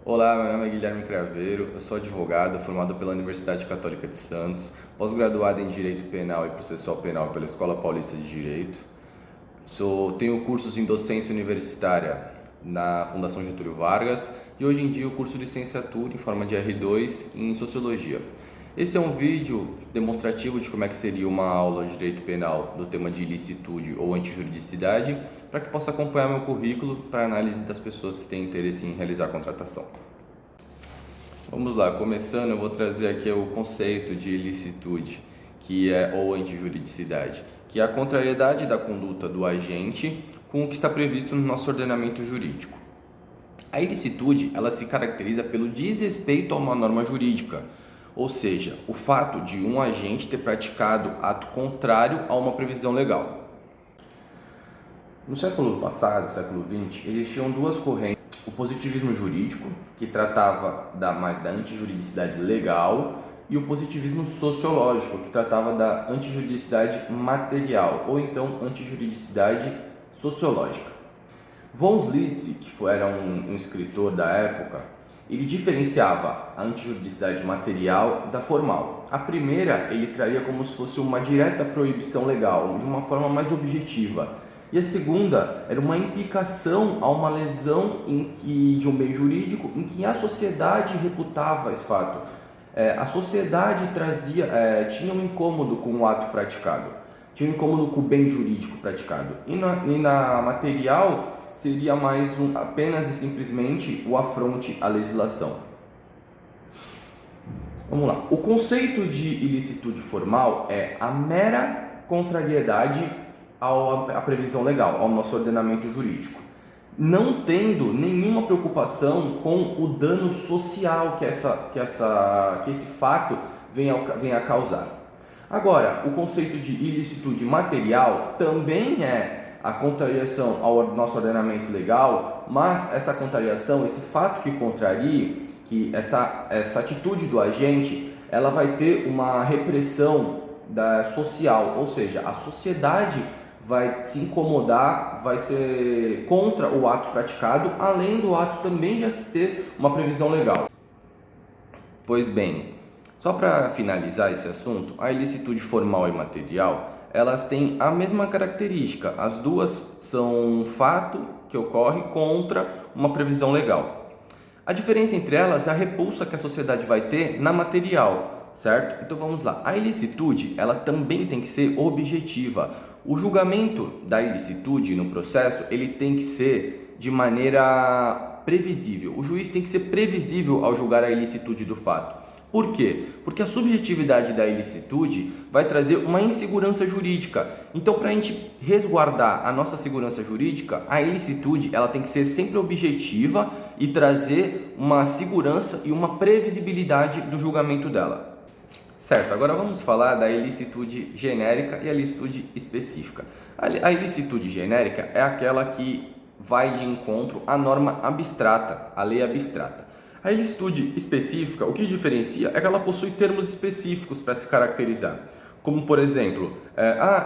Olá, meu nome é Guilherme Craveiro, eu sou advogado formado pela Universidade Católica de Santos, pós-graduado em Direito Penal e Processual Penal pela Escola Paulista de Direito. Tenho cursos em docência universitária na Fundação Getúlio Vargas e hoje em dia o curso de licenciatura em forma de R2 em Sociologia. Esse é um vídeo demonstrativo de como é que seria uma aula de Direito Penal do tema de ilicitude ou antijuridicidade, para que possa acompanhar meu currículo para análise das pessoas que têm interesse em realizar a contratação. Vamos lá, começando, eu vou trazer aqui o conceito de ilicitude, ou antijuridicidade, que é a contrariedade da conduta do agente com o que está previsto no nosso ordenamento jurídico. A ilicitude, ela se caracteriza pelo desrespeito a uma norma jurídica, ou seja, o fato de um agente ter praticado ato contrário a uma previsão legal. No século passado, século XX, existiam duas correntes: o positivismo jurídico, que tratava mais da antijuridicidade legal, e o positivismo sociológico, que tratava da antijuridicidade material, ou então antijuridicidade sociológica. Von Zlitz, que era um escritor da época, ele diferenciava a antijuridicidade material da formal. A primeira ele traria como se fosse uma direta proibição legal, de uma forma mais objetiva. E a segunda era uma implicação a uma lesão de um bem jurídico em que a sociedade reputava esse fato. A sociedade tinha um incômodo com o ato praticado, tinha um incômodo com o bem jurídico praticado. E na material seria apenas e simplesmente o afronte à legislação. Vamos lá. O conceito de ilicitude formal é a mera contrariedade à previsão legal, ao nosso ordenamento jurídico, não tendo nenhuma preocupação com o dano social que esse fato venha a causar. Agora, o conceito de ilicitude material também é a contrariação ao nosso ordenamento legal, mas essa contrariação, esse fato que contraria, que essa atitude do agente, ela vai ter uma repressão social, ou seja, a sociedade vai se incomodar, vai ser contra o ato praticado, além do ato também já ter uma previsão legal. Pois bem, só para finalizar esse assunto, a ilicitude formal e material, elas têm a mesma característica. As duas são um fato que ocorre contra uma previsão legal. A diferença entre elas é a repulsa que a sociedade vai ter na material, certo? Então vamos lá. A ilicitude, ela também tem que ser objetiva. O julgamento da ilicitude no processo, ele tem que ser de maneira previsível. O juiz tem que ser previsível ao julgar a ilicitude do fato. Por quê? Porque a subjetividade da ilicitude vai trazer uma insegurança jurídica. Então, para a gente resguardar a nossa segurança jurídica, a ilicitude ela tem que ser sempre objetiva e trazer uma segurança e uma previsibilidade do julgamento dela. Certo, agora vamos falar da ilicitude genérica e a ilicitude específica. A ilicitude genérica é aquela que vai de encontro à norma abstrata, à lei abstrata. A ilicitude específica, o que diferencia é que ela possui termos específicos para se caracterizar, como por exemplo,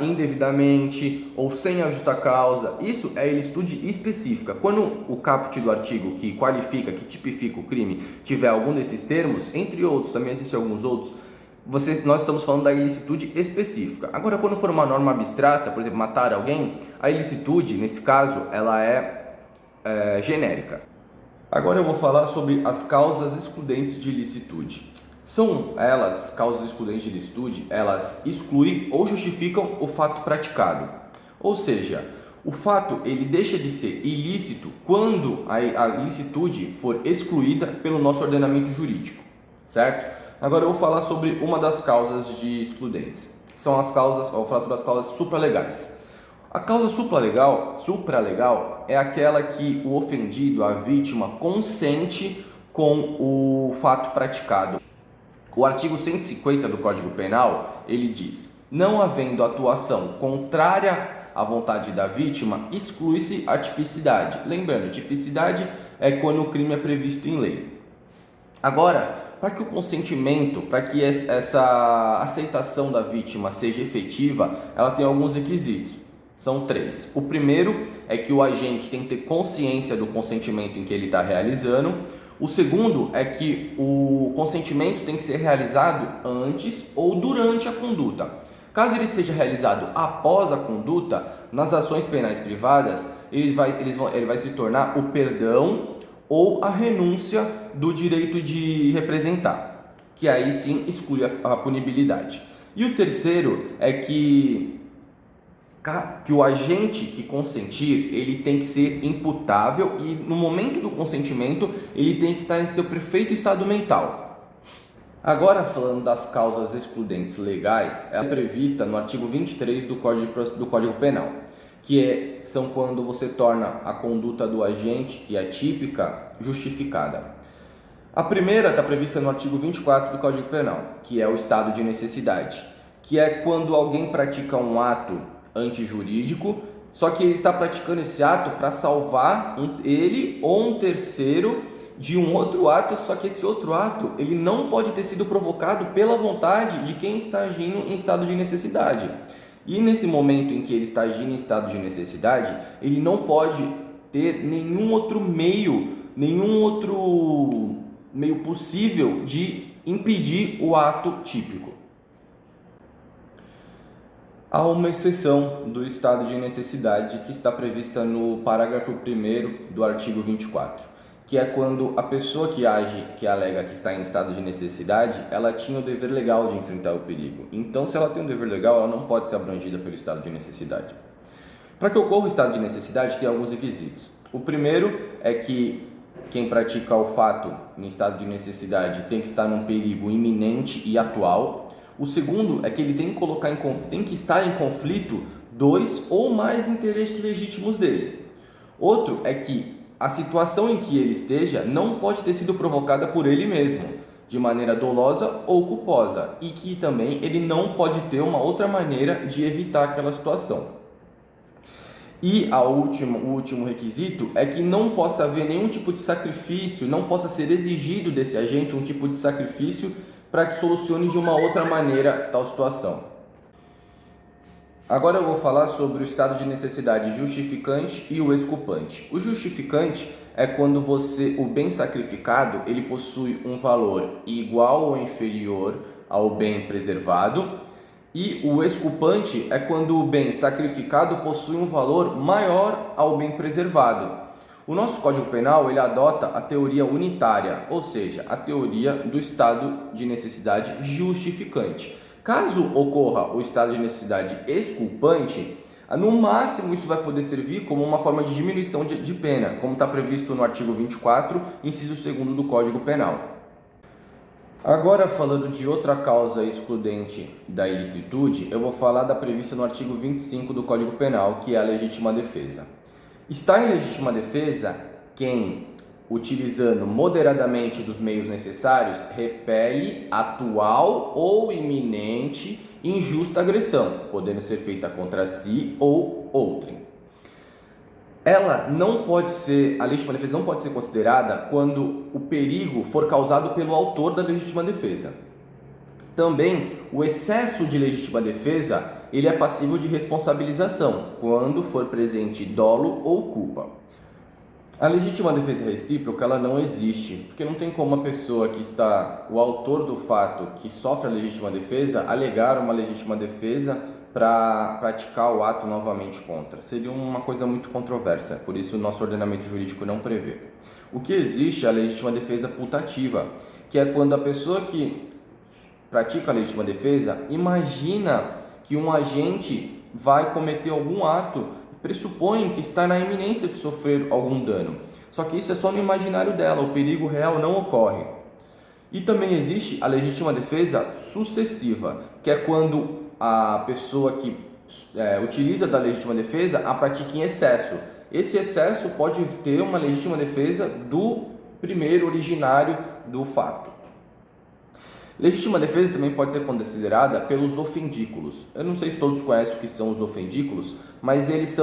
indevidamente ou sem a justa causa. Isso é ilicitude específica. Quando o caput do artigo que qualifica, que tipifica o crime, tiver algum desses termos, entre outros, também existem alguns outros, nós estamos falando da ilicitude específica. Agora, quando for uma norma abstrata, por exemplo, matar alguém, a ilicitude, nesse caso, ela é genérica. Agora eu vou falar sobre as causas excludentes de ilicitude. Causas excludentes de ilicitude, elas excluem ou justificam o fato praticado. Ou seja, o fato ele deixa de ser ilícito quando a ilicitude for excluída pelo nosso ordenamento jurídico, certo? Agora eu vou falar sobre uma das causas de excludentes. Eu vou falar sobre as causas supralegais. A causa supralegal é aquela que o ofendido, a vítima, consente com o fato praticado. O artigo 150 do Código Penal, ele diz: não havendo atuação contrária à vontade da vítima, exclui-se a tipicidade. Lembrando, tipicidade é quando o crime é previsto em lei. Agora, para que o consentimento, para que essa aceitação da vítima seja efetiva, ela tem alguns requisitos. São três. O primeiro é que o agente tem que ter consciência do consentimento em que ele está realizando. O segundo é que o consentimento tem que ser realizado antes ou durante a conduta. Caso ele seja realizado após a conduta, nas ações penais privadas, ele vai se tornar o perdão ou a renúncia do direito de representar, que aí sim exclui a punibilidade. E o terceiro é que o agente que consentir, ele tem que ser imputável e no momento do consentimento ele tem que estar em seu perfeito estado mental. Agora, falando das causas excludentes legais, é prevista no artigo 23 do Código Penal, são quando você torna a conduta do agente, que é típica, justificada. A primeira está prevista no artigo 24 do Código Penal, que é o estado de necessidade, que é quando alguém pratica um ato antijurídico, só que ele está praticando esse ato para salvar ele ou um terceiro de um outro ato, só que esse outro ato ele não pode ter sido provocado pela vontade de quem está agindo em estado de necessidade. E nesse momento em que ele está agindo em estado de necessidade, ele não pode ter nenhum outro meio possível de impedir o ato típico. Há uma exceção do estado de necessidade que está prevista no parágrafo 1º do artigo 24, que é quando a pessoa que alega que está em estado de necessidade, ela tinha o dever legal de enfrentar o perigo. Então, se ela tem um dever legal, ela não pode ser abrangida pelo estado de necessidade. Para que ocorra o estado de necessidade, tem alguns requisitos. O primeiro é que quem pratica o fato em estado de necessidade tem que estar num perigo iminente e atual. O segundo é que ele tem que estar em conflito 2 ou mais interesses legítimos dele. Outro é que a situação em que ele esteja não pode ter sido provocada por ele mesmo, de maneira dolosa ou culposa, e que também ele não pode ter uma outra maneira de evitar aquela situação. E o último requisito é que não possa haver nenhum tipo de sacrifício, não possa ser exigido desse agente um tipo de sacrifício para que solucione de uma outra maneira tal situação. Agora eu vou falar sobre o estado de necessidade justificante e o exculpante. O justificante é quando o bem sacrificado ele possui um valor igual ou inferior ao bem preservado, e o exculpante é quando o bem sacrificado possui um valor maior ao bem preservado. O nosso Código Penal ele adota a teoria unitária, ou seja, a teoria do estado de necessidade justificante. Caso ocorra o estado de necessidade exculpante, no máximo isso vai poder servir como uma forma de diminuição de pena, como está previsto no artigo 24, inciso 2º do Código Penal. Agora, falando de outra causa excludente da ilicitude, eu vou falar da prevista no artigo 25 do Código Penal, que é a legítima defesa. Está em legítima defesa quem, utilizando moderadamente dos meios necessários, repele atual ou iminente injusta agressão, podendo ser feita contra si ou outrem. A legítima defesa não pode ser considerada quando o perigo for causado pelo autor da legítima defesa. Também, o excesso de legítima defesa, ele é passível de responsabilização, quando for presente dolo ou culpa. A legítima defesa recíproca, ela não existe, porque não tem como o autor do fato que sofre a legítima defesa, alegar uma legítima defesa para praticar o ato novamente contra. Seria uma coisa muito controversa, por isso o nosso ordenamento jurídico não prevê. O que existe é a legítima defesa putativa, que é quando a pessoa que pratica a legítima defesa imagina que um agente vai cometer algum ato, pressupõe que está na iminência de sofrer algum dano. Só que isso é só no imaginário dela, o perigo real não ocorre. E também existe a legítima defesa sucessiva, que é quando a pessoa que utiliza da legítima defesa a pratica em excesso. Esse excesso pode ter uma legítima defesa do primeiro originário do fato. Legítima defesa também pode ser considerada pelos ofendículos. Eu não sei se todos conhecem o que são os ofendículos, mas eles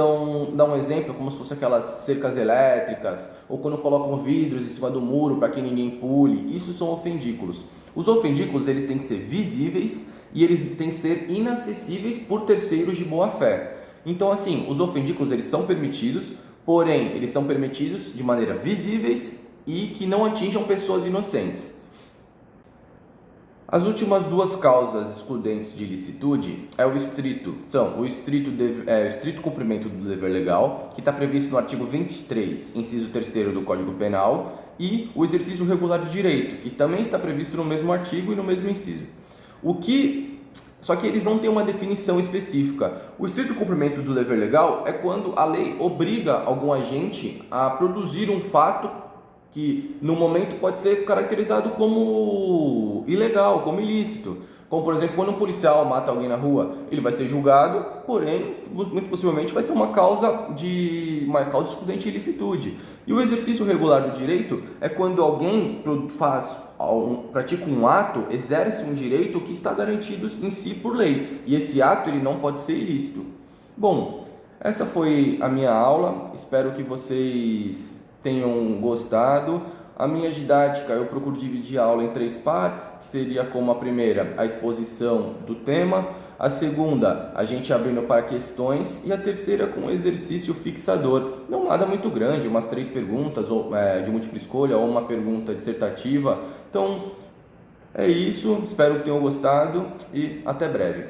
dá um exemplo como se fossem aquelas cercas elétricas, ou quando colocam vidros em cima do muro para que ninguém pule. Isso são ofendículos. Os ofendículos eles têm que ser visíveis e eles têm que ser inacessíveis por terceiros de boa fé. Então, assim, os ofendículos eles são permitidos, porém, eles são permitidos de maneira visíveis e que não atinjam pessoas inocentes. As últimas duas causas excludentes de ilicitude são o estrito cumprimento do dever legal, que está previsto no artigo 23, inciso 3º do Código Penal, e o exercício regular de direito, que também está previsto no mesmo artigo e no mesmo inciso. Só que eles não têm uma definição específica. O estrito cumprimento do dever legal é quando a lei obriga algum agente a produzir um fato que no momento pode ser caracterizado como ilegal, como ilícito. Como, por exemplo, quando um policial mata alguém na rua, ele vai ser julgado, porém, muito possivelmente vai ser uma causa excludente de ilicitude. E o exercício regular do direito é quando alguém pratica um ato, exerce um direito que está garantido em si por lei. E esse ato ele não pode ser ilícito. Bom, essa foi a minha aula. Espero que vocês tenham gostado. A minha didática eu procuro dividir a aula em 3 partes, que seria como a primeira, a exposição do tema, a segunda, a gente abrindo para questões e a terceira com exercício fixador. Não nada muito grande, umas 3 perguntas de múltipla escolha ou uma pergunta dissertativa. Então é isso, espero que tenham gostado e até breve.